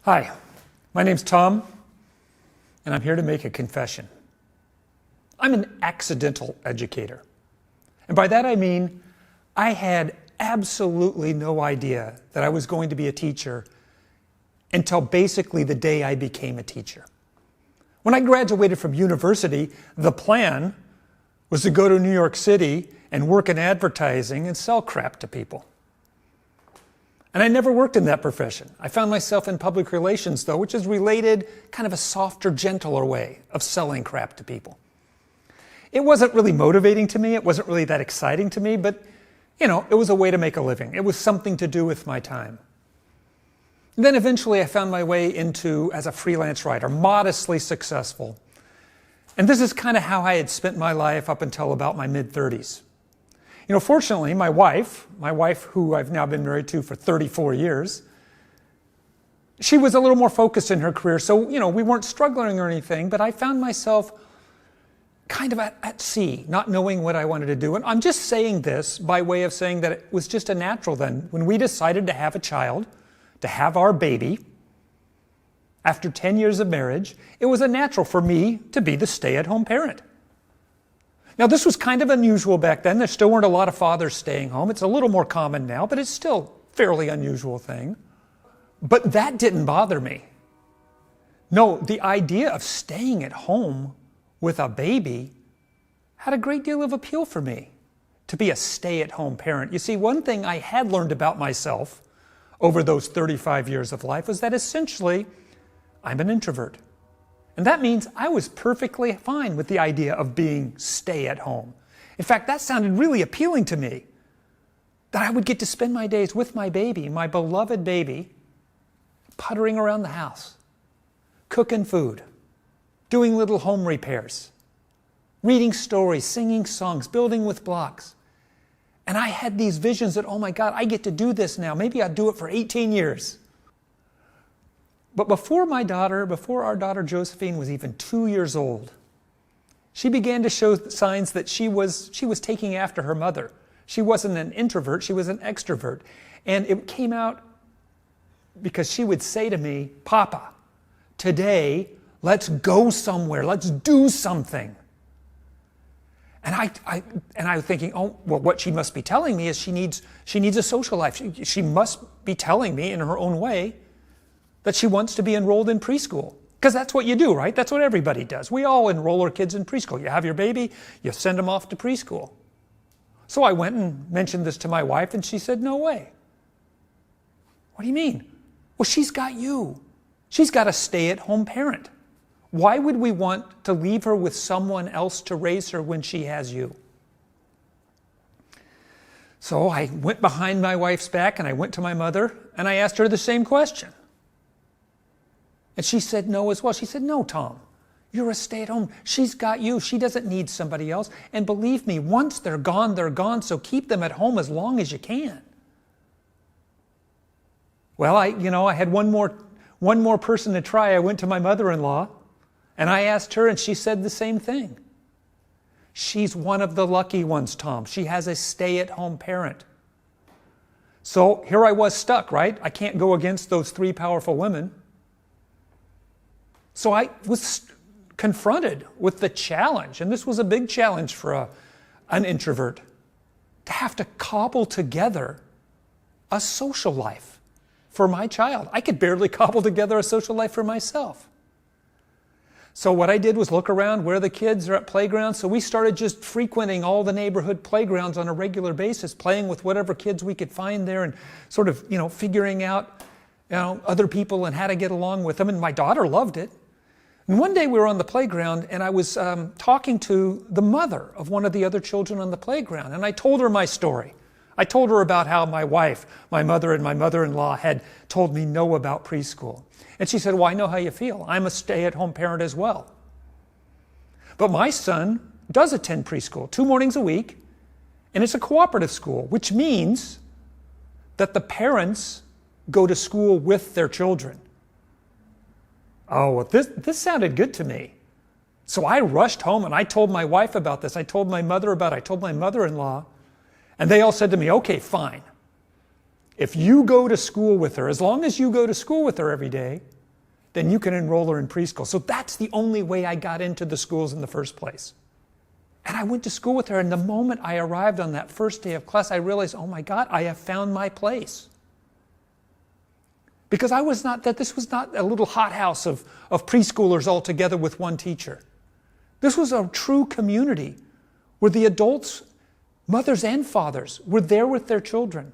Hi, my name's Tom, and I'm here to make a confession. I'm an accidental educator. And by that I mean I had absolutely no idea that I was going to be a teacher until basically the day I became a teacher. When I graduated from university, the plan was to go to New York City and work in advertising and sell crap to people. And I never worked in that profession. I found myself in public relations, though, which is related, kind of a softer, gentler way of selling crap to people. It wasn't really motivating to me. It wasn't really that exciting to me, but, it was a way to make a living. It was something to do with my time. And then eventually I found my way as a freelance writer, modestly successful. And this is kind of how I had spent my life up until about my mid-30s. Fortunately, my wife, who I've now been married to for 34 years, she was a little more focused in her career. So, we weren't struggling or anything, but I found myself kind of at sea, not knowing what I wanted to do. And I'm just saying this by way of saying that it was just a natural then. When we decided to have a child, to have our baby, after 10 years of marriage, it was a natural for me to be the stay-at-home parent. Now, this was kind of unusual back then. There still weren't a lot of fathers staying home. It's a little more common now, but it's still a fairly unusual thing. But that didn't bother me. No, the idea of staying at home with a baby had a great deal of appeal for me, to be a stay-at-home parent. You see, one thing I had learned about myself over those 35 years of life was that essentially I'm an introvert. And that means I was perfectly fine with the idea of being stay-at-home. In fact, that sounded really appealing to me, that I would get to spend my days with my baby, my beloved baby, puttering around the house, cooking food, doing little home repairs, reading stories, singing songs, building with blocks. And I had these visions that, oh my God, I get to do this now. Maybe I'll do it for 18 years. But before our daughter Josephine was even 2 years old, she began to show signs that she was taking after her mother. She wasn't an introvert, she was an extrovert. And it came out because she would say to me, "Papa, today, let's go somewhere, let's do something." And I was thinking, oh, well, what she must be telling me is she needs a social life. She must be telling me in her own way that she wants to be enrolled in preschool. Because that's what you do, right? That's what everybody does. We all enroll our kids in preschool. You have your baby, you send them off to preschool. So I went and mentioned this to my wife, and she said, "No way." "What do you mean?" "Well, she's got you. She's got a stay-at-home parent. Why would we want to leave her with someone else to raise her when she has you?" So I went behind my wife's back, and I went to my mother, and I asked her the same question. And she said no as well. She said, "No, Tom, you're a stay-at-home. She's got you. She doesn't need somebody else. And believe me, once they're gone, so keep them at home as long as you can." Well, I had one more person to try. I went to my mother-in-law, and I asked her, and she said the same thing. She's one of the lucky ones, Tom. She has a stay-at-home parent. So here I was stuck, right? I can't go against those three powerful women. So I was confronted with the challenge, and this was a big challenge for an introvert, to have to cobble together a social life for my child. I could barely cobble together a social life for myself. So what I did was look around where the kids are at playgrounds. So we started just frequenting all the neighborhood playgrounds on a regular basis, playing with whatever kids we could find there, and sort of, figuring out, other people and how to get along with them. And my daughter loved it. And one day we were on the playground, and I was talking to the mother of one of the other children on the playground, and I told her my story. I told her about how my wife, my mother, and my mother-in-law had told me no about preschool. And she said, "Well, I know how you feel. I'm a stay-at-home parent as well. But my son does attend preschool 2 mornings a week, and it's a cooperative school, which means that the parents go to school with their children." Oh, well, this sounded good to me. So I rushed home and I told my wife about this. I told my mother about it. I told my mother-in-law. And they all said to me, "Okay, fine. If you go to school with her, as long as you go to school with her every day, then you can enroll her in preschool. So that's the only way I got into the schools in the first place. And I went to school with her, and the moment I arrived on that first day of class, I realized, oh my God, I have found my place. Because this was not a little hothouse of preschoolers all together with one teacher. This was a true community where the adults, mothers and fathers, were there with their children.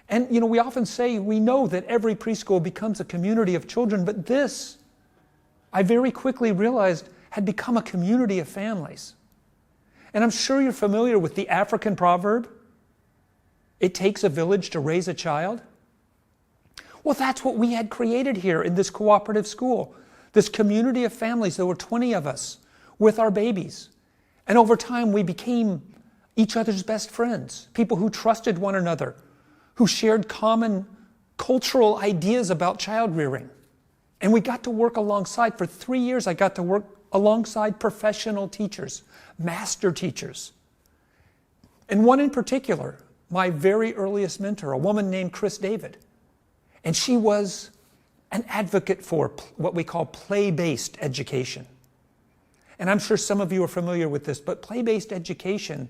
And we often say we know that every preschool becomes a community of children, but this, I very quickly realized, had become a community of families. And I'm sure you're familiar with the African proverb, it takes a village to raise a child. Well, that's what we had created here in this cooperative school. This community of families, there were 20 of us with our babies. And over time, we became each other's best friends, people who trusted one another, who shared common cultural ideas about child rearing. And we got to work alongside, for 3 years, I got to work alongside professional teachers, master teachers. And one in particular, my very earliest mentor, a woman named Chris David. And she was an advocate for what we call play-based education. And I'm sure some of you are familiar with this, but play-based education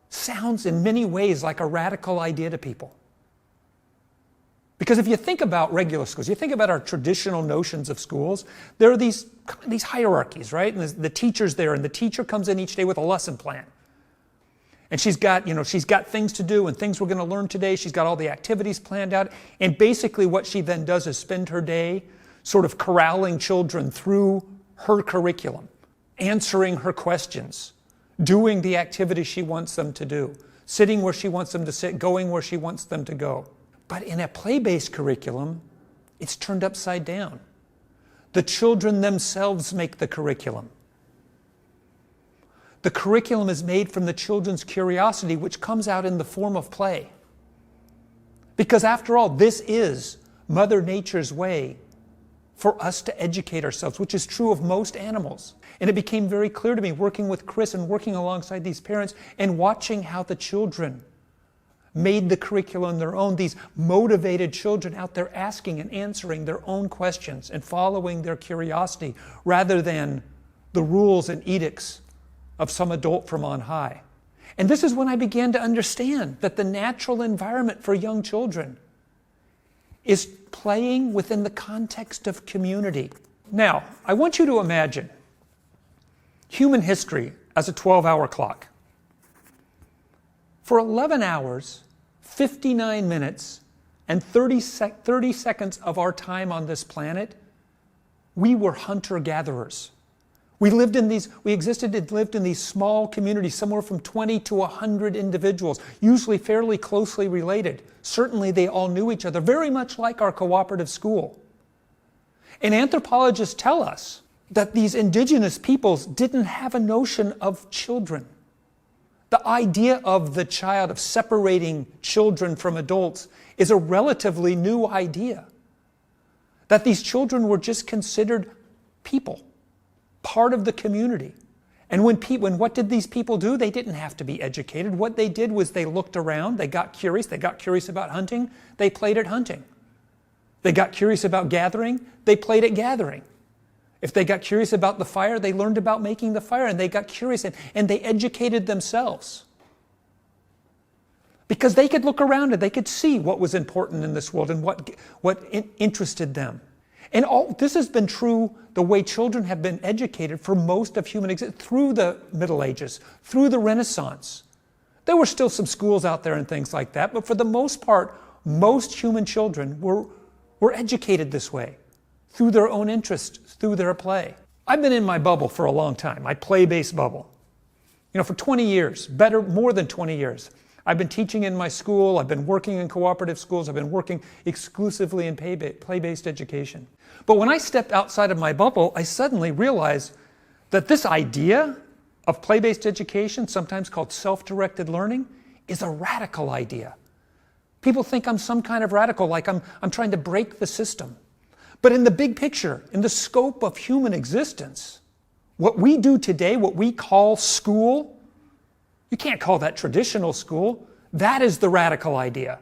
sounds in many ways like a radical idea to people. Because if you think about regular schools, you think about our traditional notions of schools, there are these hierarchies, right? And the teacher's there, and the teacher comes in each day with a lesson plan. And she's got things to do and things we're going to learn today. She's got all the activities planned out. And basically what she then does is spend her day sort of corralling children through her curriculum, answering her questions, doing the activities she wants them to do, sitting where she wants them to sit, going where she wants them to go. But in a play-based curriculum, it's turned upside down. The children themselves make the curriculum. The curriculum is made from the children's curiosity, which comes out in the form of play. Because after all, this is Mother Nature's way for us to educate ourselves, which is true of most animals. And it became very clear to me, working with Chris and working alongside these parents and watching how the children made the curriculum their own, these motivated children out there asking and answering their own questions and following their curiosity rather than the rules and edicts of some adult from on high. And this is when I began to understand that the natural environment for young children is playing within the context of community. Now, I want you to imagine human history as a 12-hour clock. For 11 hours, 59 minutes, and 30 seconds of our time on this planet, we were hunter-gatherers. We lived in these small communities, somewhere from 20 to 100 individuals, usually fairly closely related. Certainly they all knew each other, very much like our cooperative school. And anthropologists tell us that these indigenous peoples didn't have a notion of children. The idea of the child, of separating children from adults, is a relatively new idea. That these children were just considered people, part of the community. And what did these people do? They didn't have to be educated. What they did was they looked around, they got curious about hunting, they played at hunting. They got curious about gathering, they played at gathering. If they got curious about the fire, they learned about making the fire, and they got curious and they educated themselves. Because they could look around and they could see what was important in this world and what interested them. And this has been true the way children have been educated for most of human existence, through the Middle Ages, through the Renaissance. There were still some schools out there and things like that, but for the most part, most human children were educated this way, through their own interest, through their play. I've been in my bubble for a long time, my play-based bubble. For 20 years, more than 20 years. I've been teaching in my school, I've been working in cooperative schools, I've been working exclusively in play-based education. But when I stepped outside of my bubble, I suddenly realized that this idea of play-based education, sometimes called self-directed learning, is a radical idea. People think I'm some kind of radical, like I'm trying to break the system. But in the big picture, in the scope of human existence, what we do today, what we call school, you can't call that traditional school. That is the radical idea.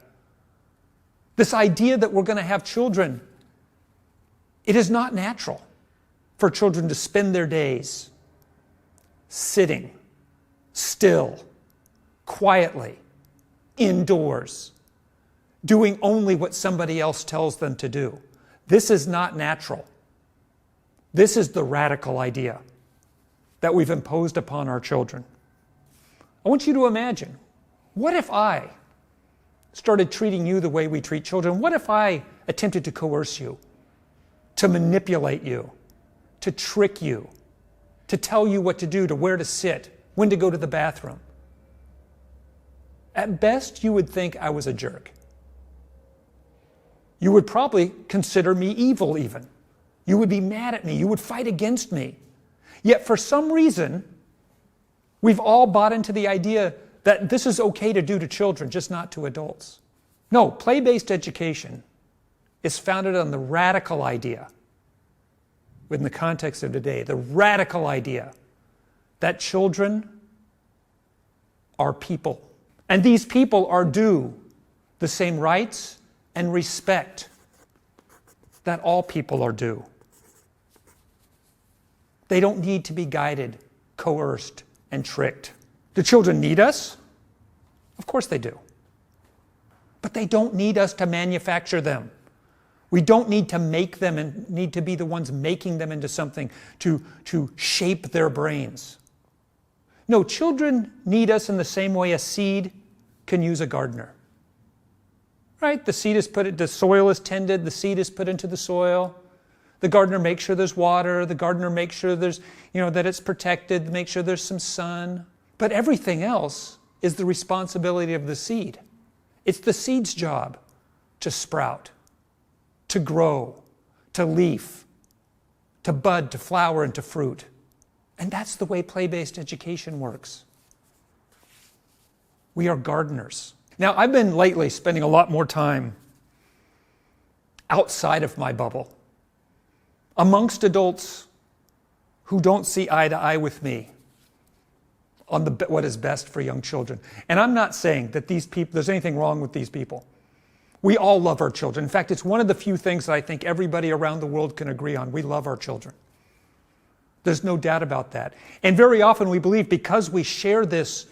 This idea that we're going to have children It is not natural for children to spend their days sitting still, quietly, indoors, doing only what somebody else tells them to do. This is not natural. This is the radical idea that we've imposed upon our children. I want you to imagine, what if I started treating you the way we treat children? What if I attempted to coerce you, to manipulate you, to trick you, to tell you what to do, to where to sit, when to go to the bathroom? At best, you would think I was a jerk. You would probably consider me evil even. You would be mad at me. You would fight against me. Yet for some reason, we've all bought into the idea that this is okay to do to children, just not to adults. No, play-based education is founded on the radical idea, within the context of today, the radical idea that children are people. And these people are due the same rights and respect that all people are due. They don't need to be guided, coerced, and tricked. Do children need us? Of course they do. But they don't need us to manufacture them. We don't need to make them and need to be the ones making them into something to shape their brains. No, children need us in the same way a seed can use a gardener. Right? The soil is tended, the seed is put into the soil. The gardener makes sure there's water. The gardener makes sure there's, that it's protected, make sure there's some sun. But everything else is the responsibility of the seed. It's the seed's job to sprout, to grow, to leaf, to bud, to flower, and to fruit. And that's the way play-based education works. We are gardeners. Now, I've been lately spending a lot more time outside of my bubble, amongst adults who don't see eye to eye with me on what is best for young children. And I'm not saying that there's anything wrong with these people. We all love our children. In fact, it's one of the few things that I think everybody around the world can agree on. We love our children. There's no doubt about that. And very often we believe because we share this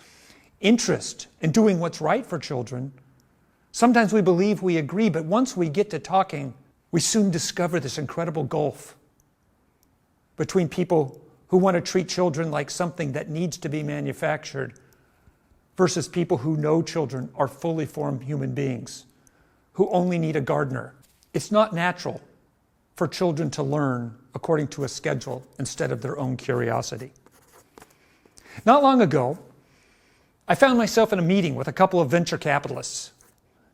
interest in doing what's right for children, sometimes we believe we agree, but once we get to talking, we soon discover this incredible gulf between people who want to treat children like something that needs to be manufactured versus people who know children are fully formed human beings who only need a gardener. It's not natural for children to learn according to a schedule instead of their own curiosity. Not long ago, I found myself in a meeting with a couple of venture capitalists,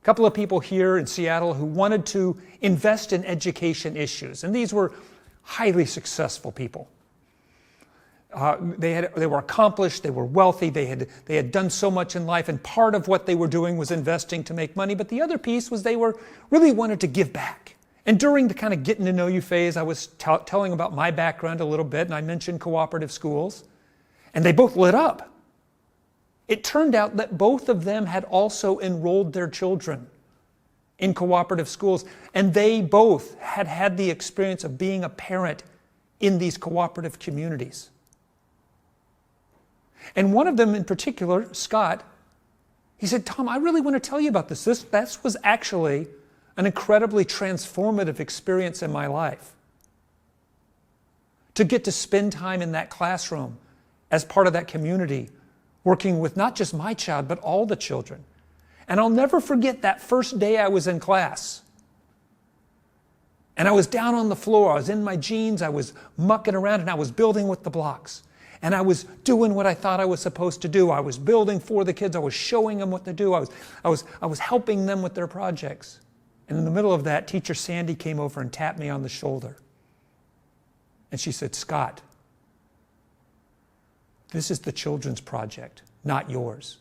a couple of people here in Seattle who wanted to invest in education issues. And these were highly successful people. They were accomplished, they were wealthy, they had done so much in life, and part of what they were doing was investing to make money, but the other piece was they really wanted to give back. And during the kind of getting to know you phase, I was telling about my background a little bit, and I mentioned cooperative schools, and they both lit up. It turned out that both of them had also enrolled their children in cooperative schools, and they both had had the experience of being a parent in these cooperative communities. And one of them in particular, Scott, he said, "Tom, I really want to tell you about this. This was actually an incredibly transformative experience in my life. To get to spend time in that classroom as part of that community, working with not just my child, but all the children. And I'll never forget that first day I was in class. And I was down on the floor, I was in my jeans, I was mucking around, and I was building with the blocks. And I was doing what I thought I was supposed to do. I was building for the kids, I was showing them what to do, I was helping them with their projects. And in the middle of that, Teacher Sandy came over and tapped me on the shoulder. And she said, "Scott, this is the children's project, not yours."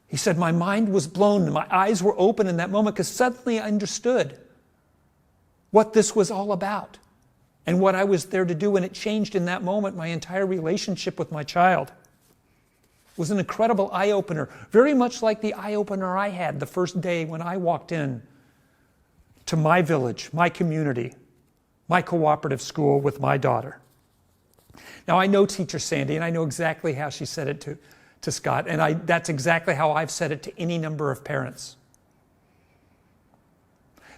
He said, my mind was blown and my eyes were open in that moment because suddenly I understood what this was all about and what I was there to do. And it changed in that moment my entire relationship with my child. It was an incredible eye-opener, very much like the eye-opener I had the first day when I walked in to my village, my community, my cooperative school with my daughter. Now, I know Teacher Sandy, and I know exactly how she said it to Scott, and that's exactly how I've said it to any number of parents.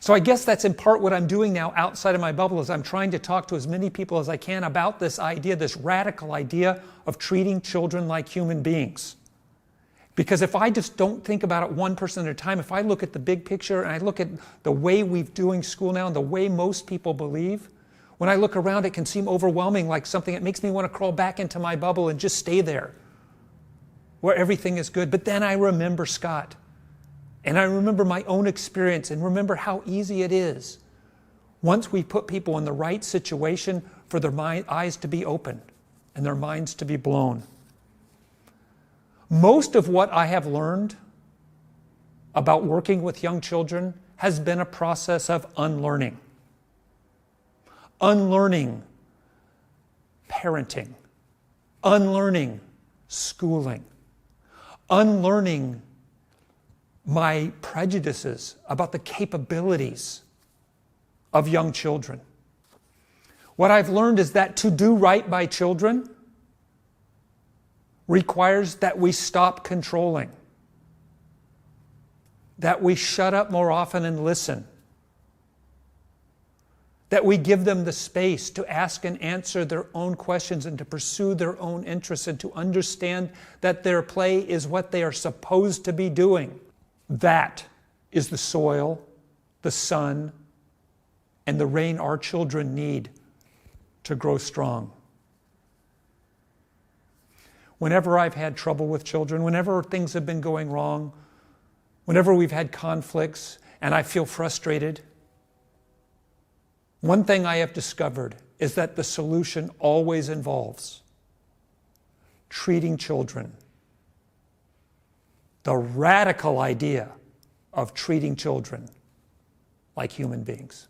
So I guess that's in part what I'm doing now outside of my bubble, is I'm trying to talk to as many people as I can about this idea, this radical idea of treating children like human beings. Because if I just don't think about it one person at a time, if I look at the big picture and I look at the way we're doing school now and the way most people believe, when I look around, it can seem overwhelming, like something that makes me want to crawl back into my bubble and just stay there, where everything is good. But then I remember Scott. And I remember my own experience and remember how easy it is, once we put people in the right situation, for their eyes to be open and their minds to be blown. Most of what I have learned about working with young children has been a process of unlearning. Unlearning parenting. Unlearning schooling. Unlearning my prejudices about the capabilities of young children. What I've learned is that to do right by children requires that we stop controlling, that we shut up more often and listen, that we give them the space to ask and answer their own questions and to pursue their own interests and to understand that their play is what they are supposed to be doing. That is the soil, the sun, and the rain our children need to grow strong. Whenever I've had trouble with children, whenever things have been going wrong, whenever we've had conflicts and I feel frustrated, one thing I have discovered is that the solution always involves treating children. The radical idea of treating children like human beings.